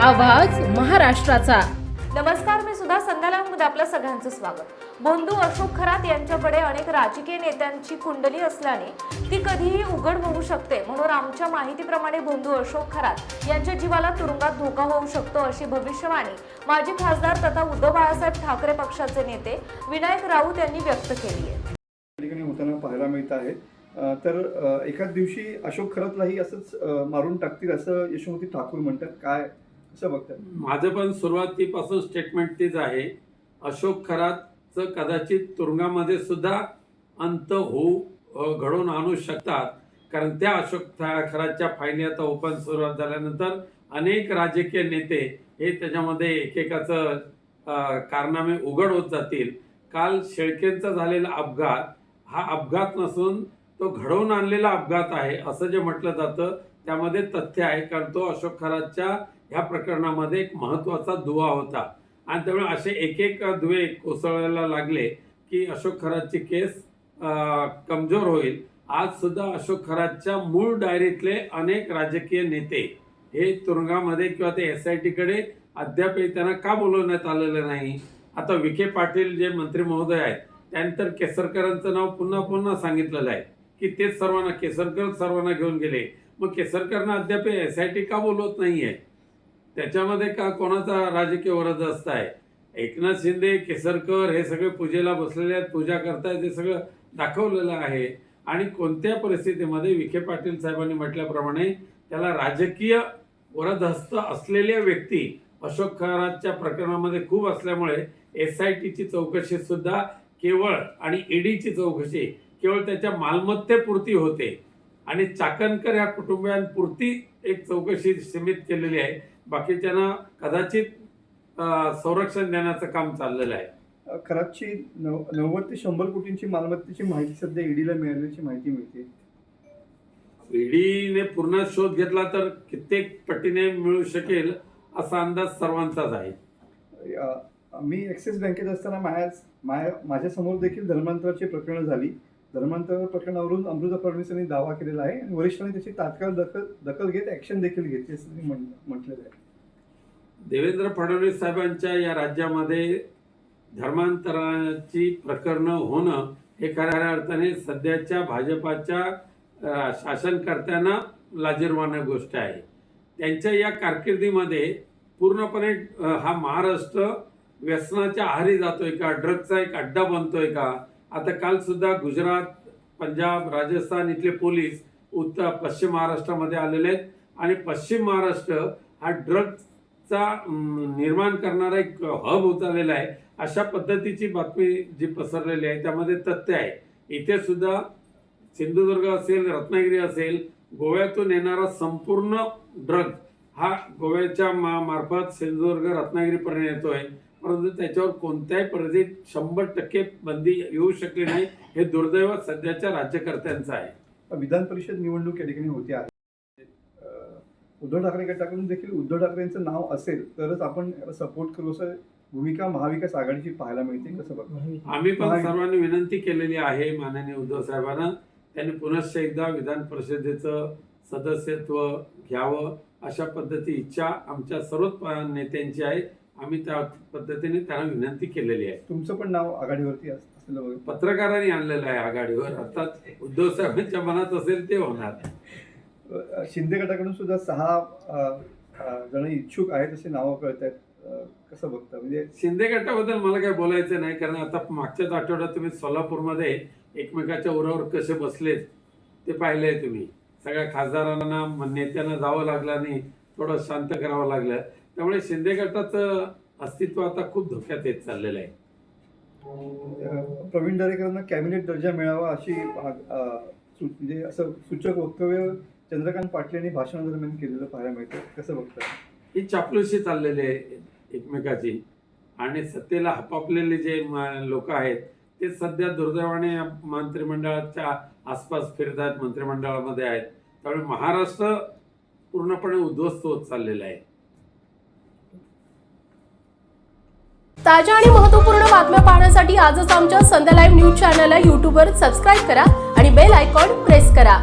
आवाज महाराष्ट्राचा। नमस्कार, मी सुद्धा संध्याकाळमध्ये आपलं सगळ्यांचं स्वागत। बंधू अशोक खरात यांच्याकडे अनेक राजकीय नेत्यांची कुंडली असल्याने ती कधीही उघड होऊ शकते, म्हणून आमच्या माहितीप्रमाणे बंधू अशोक खरात यांच्या जीवाला तुरुंगात धोका होऊ शकतो अशी भविष्यवाणी माजी खासदार तथा उद्धव बाळासाहेब ठाकरे पक्षाचे नेते विनायक राऊत यांनी व्यक्त केली आहे। ठिकाणी होताना पाहायला मिळत आहे। तर एकाच दिवशी अशोक खरातलाही असंच मारून टाकतील असं यशोमती ठाकूर म्हणतात, काय असं बघतात? माझं पण सुरुवातीपासून स्टेटमेंट तेच आहे, अशोक खरातचं कदाचित तुरुंगामध्ये सुद्धा अंत घडवून आणू शकतात, कारण त्या अशोक खरातच्या फायली आता ओपन सुरुवात झाल्यानंतर अनेक राजकीय नेते हे त्याच्यामध्ये एकेकाचं कारनामे उघड होत जातील। काल शेळकेंचा झालेला अपघात हा अपघात नसून तो घडवून आणलेला अपघात आहे असं जे म्हटलं जातं त्यामध्ये तथ्य आहे, कारण तो अशोक खरातच्या ह्या प्रकरणामध्ये एक महत्त्वाचा दुवा होता आणि त्यामुळे असे एक एक दुवे कोसळायला लागले की अशोक खरातची केस कमजोर होईल। आज सुद्धा अशोक खरातच्या मूळ डायरीतले अनेक राजकीय नेते हे तुरुंगामध्ये किंवा ते SIT कडे अद्याप त्यांना का बोलवण्यात आलेलं नाही। आता विखे पाटील जे मंत्री महोदय आहेत त्यानंतर केसरकरांचं नाव पुन्हा पुन्हा सांगितलेलं आहे की तेच केसरकर सर्वांना घेऊन गेले, मग केसरकरांना अद्याप SIT का बोलवत नाहीये? त्याच्यामध्ये का कोणाचा राजकीय वरदहस्त आहे? एकनाथ शिंदे, केसरकर हे सगळे पूजेला बसलेले आहेत, पूजा करतायत, हे सगळं दाखवलेलं आहे। आणि कोणत्या परिस्थितीमध्ये विखे पाटील साहेबांनी म्हटल्याप्रमाणे त्याला राजकीय वरदहस्त असलेल्या व्यक्ती अशोक खरातच्या प्रकरणामध्ये खूप असल्यामुळे SITची चौकशी सुद्धा केवळ आणि EDची चौकशी केवळ त्याच्या मालमत्तेपुरती होते आणि चाकणकर या कुटुंबियांपुरती एक चौकशी सीमित केलेली आहे। बाकीच्यांना कदाचित संरक्षण देण्याचं काम चाललेलं आहे। खरातची 90 ते 100 कोटींची मालमत्तेची माहिती सध्या EDला मिळाल्याची माहिती मिळते। EDने पूर्ण शोध घेतला तर कित्येक पटीने मिळू शकेल असा अंदाज सर्वांचाच आहे। मी ॲक्सिस बँकेत असताना माझ्या समोर देखील धर्मांतराची प्रकरणं झाली। धर्मांतर प्रकरणावरून अमृता फडणवीस यांनी दावा केलेला आहे आणि वरिष्ठांनी त्याची तात्काळ दखल घेत ॲक्शन देखील घेतली असं म्हटलेलं आहे। देवेंद्र फडणवीस साहेबांच्या या राज्यामध्ये धर्मांतराची प्रकरणं होणं हे खऱ्या अर्थाने सध्याच्या भाजपाच्या शासनकर्त्यांना लाजिरवाणी गोष्ट आहे। त्यांच्या या कारकिर्दीमध्ये पूर्णपणे हा महाराष्ट्र व्यसनाच्या आहारी जातोय का, ड्रग्जचा एक अड्डा बनतोय का? आता काल सुद्धा गुजरात, पंजाब, राजस्थान इथले पोलीस पश्चिम महाराष्ट्रामध्ये आलेले आहेत आणि पश्चिम महाराष्ट्र हा ड्रग्जचा निर्माण करणारा एक हब होत आलेला आहे अशा पद्धतीची बातमी जी पसरलेली आहे त्यामध्ये तथ्य आहे। इथे सुद्धा सिंधुदुर्ग असेल, रत्नागिरी असेल, गोव्यातून येणारा संपूर्ण ड्रग हा गोव्याच्या मार्फत सिंधुदुर्ग, रत्नागिरीपर्यंत येतोय, परंतु त्याच्यावर कोणत्याही परिस्थितीत 100% बंदी येऊ शकली नाही। हे दुर्दैव सध्याच्या राज्यकर्त्यांचं आहे। विधान परिषद निवडणूक या ठिकाणी होते आहे। उद्धव ठाकरे गटाकडून देखील उद्धव ठाकरेंचं नाव असेल तरच आपण सपोर्ट करू असं भूमिका महाविकास आघाडीची पाहायला मिळते, कसं बघतो? आम्ही पण सर्वांनी विनंती केलेली आहे माननीय उद्धव साहेबांना, त्यांनी पुनश्च एकदा विधान परिषदेचं सदस्यत्व घ्यावं अशा पद्धती इच्छा आमच्या सर्व नेत्यांची आहे। आम्ही त्या पद्धतीने त्यांना विनंती केलेली आहे। तुमचं पण नाव आघाडीवरती असलेलं पत्रकारांनी आणलेलं आहे आघाडीवर, अर्थात उद्धव साहेबांच्या मनात असेल ते होणार। शिंदे गटाकडून सुद्धा 6 जण इच्छुक आहेत असे नावं कळत आहेत, कसं बघता? म्हणजे शिंदे गटाबद्दल मला काही बोलायचं नाही, कारण आता मागच्याच आठवड्यात तुम्ही सोलापूरमध्ये एकमेकाच्या उरावर कसे बसलेत ते पाहिलंय तुम्ही। सगळ्या खासदारांना, नेत्यांना जावं लागलं आणि थोडं शांत करावं लागलं, त्यामुळे शिंदे गटाचं अस्तित्व आता खूप धोक्यात येत चाललेलं आहे। प्रवीण दरेकरांना कॅबिनेट दर्जा मिळावा अशी म्हणजे असं सूचक वक्तव्य चंद्रकांत पाटील यांनी भाषणादरम्यान केलेलं पाहायला मिळतं, कसं बघता? ही चापलुसी चाललेली आहे एकमेकाची आणि सत्तेला हपापलेले जे लोक आहेत ते सध्या दुर्दैवाने मंत्रिमंडळाच्या आसपास फिरतात, मंत्रिमंडळामध्ये आहेत, त्यामुळे महाराष्ट्र पूर्णपणे उद्ध्वस्त होत चाललेला आहे। ताज्या आणि महत्त्वपूर्ण बातम्या पाहण्यासाठी आजच आमच्या संध्या लाईव्ह न्यूज चॅनलला YouTubeवर सबस्क्राईब करा आणि बेल आयकॉन प्रेस करा।